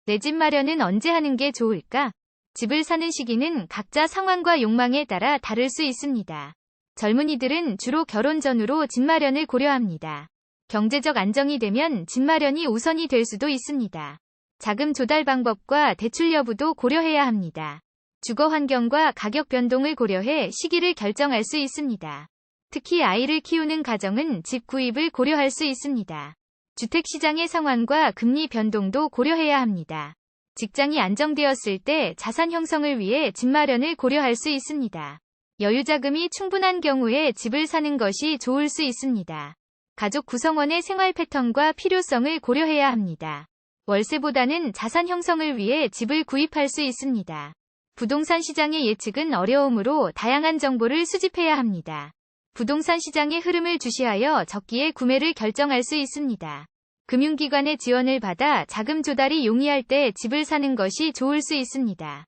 내 집 마련은 언제 하는 게 좋을까? 집을 사는 시기는 각자 상황과 욕망에 따라 다를 수 있습니다. 젊은이들은 주로 결혼 전후로 집 마련을 고려합니다. 경제적 안정이 되면 집 마련이 우선이 될 수도 있습니다. 자금 조달 방법과 대출 여부도 고려해야 합니다. 주거 환경과 가격 변동을 고려해 시기를 결정할 수 있습니다. 특히 아이를 키우는 가정은 집 구입을 고려할 수 있습니다. 주택시장의 상황과 금리 변동도 고려해야 합니다. 직장이 안정되었을 때 자산 형성을 위해 집 마련을 고려할 수 있습니다. 여유자금이 충분한 경우에 집을 사는 것이 좋을 수 있습니다. 가족 구성원의 생활 패턴과 필요성을 고려해야 합니다. 월세보다는 자산 형성을 위해 집을 구입할 수 있습니다. 부동산 시장의 예측은 어려우므로 다양한 정보를 수집해야 합니다. 부동산 시장의 흐름을 주시하여 적기에 구매를 결정할 수 있습니다. 금융기관의 지원을 받아 자금 조달이 용이할 때 집을 사는 것이 좋을 수 있습니다.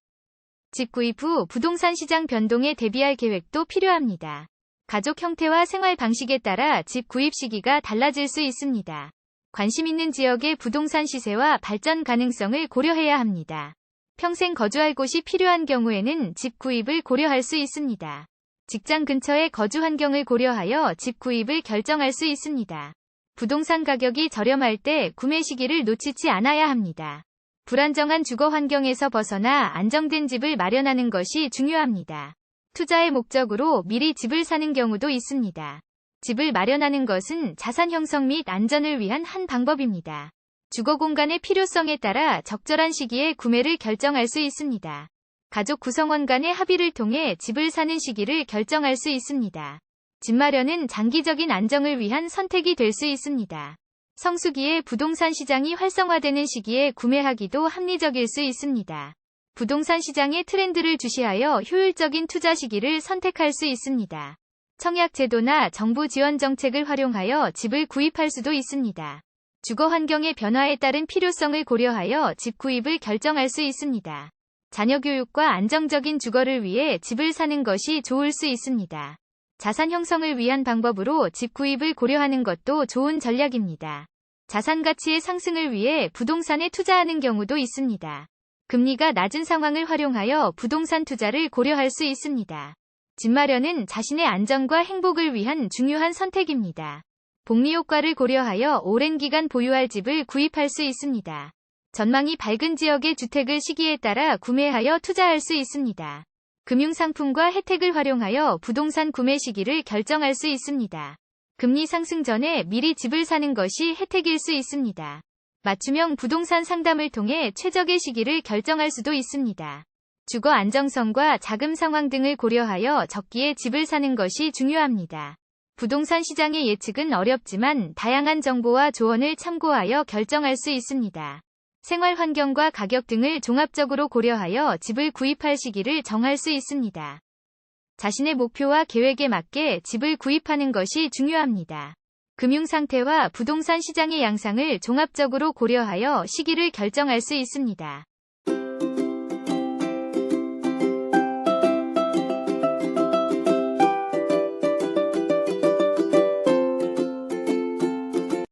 집 구입 후 부동산 시장 변동에 대비할 계획도 필요합니다. 가족 형태와 생활 방식에 따라 집 구입 시기가 달라질 수 있습니다. 관심 있는 지역의 부동산 시세와 발전 가능성을 고려해야 합니다. 평생 거주할 곳이 필요한 경우에는 집 구입을 고려할 수 있습니다. 직장 근처의 거주 환경을 고려하여 집 구입을 결정할 수 있습니다. 부동산 가격이 저렴할 때 구매 시기를 놓치지 않아야 합니다. 불안정한 주거 환경에서 벗어나 안정된 집을 마련하는 것이 중요합니다. 투자의 목적으로 미리 집을 사는 경우도 있습니다. 집을 마련하는 것은 자산 형성 및 안전을 위한 한 방법입니다. 주거 공간의 필요성에 따라 적절한 시기에 구매를 결정할 수 있습니다. 가족 구성원 간의 합의를 통해 집을 사는 시기를 결정할 수 있습니다. 집 마련은 장기적인 안정을 위한 선택이 될 수 있습니다. 성수기에 부동산 시장이 활성화되는 시기에 구매하기도 합리적일 수 있습니다. 부동산 시장의 트렌드를 주시하여 효율적인 투자 시기를 선택할 수 있습니다. 청약 제도나 정부 지원 정책을 활용하여 집을 구입할 수도 있습니다. 주거 환경의 변화에 따른 필요성을 고려하여 집 구입을 결정할 수 있습니다. 자녀 교육과 안정적인 주거를 위해 집을 사는 것이 좋을 수 있습니다. 자산 형성을 위한 방법으로 집 구입을 고려하는 것도 좋은 전략입니다. 자산 가치의 상승을 위해 부동산에 투자하는 경우도 있습니다. 금리가 낮은 상황을 활용하여 부동산 투자를 고려할 수 있습니다. 집 마련은 자신의 안정과 행복을 위한 중요한 선택입니다. 복리 효과를 고려하여 오랜 기간 보유할 집을 구입할 수 있습니다. 전망이 밝은 지역의 주택을 시기에 따라 구매하여 투자할 수 있습니다. 금융상품과 혜택을 활용하여 부동산 구매 시기를 결정할 수 있습니다. 금리 상승 전에 미리 집을 사는 것이 혜택일 수 있습니다. 맞춤형 부동산 상담을 통해 최적의 시기를 결정할 수도 있습니다. 주거 안정성과 자금 상황 등을 고려하여 적기에 집을 사는 것이 중요합니다. 부동산 시장의 예측은 어렵지만 다양한 정보와 조언을 참고하여 결정할 수 있습니다. 생활 환경과 가격 등을 종합적으로 고려하여 집을 구입할 시기를 정할 수 있습니다. 자신의 목표와 계획에 맞게 집을 구입하는 것이 중요합니다. 금융 상태와 부동산 시장의 양상을 종합적으로 고려하여 시기를 결정할 수 있습니다.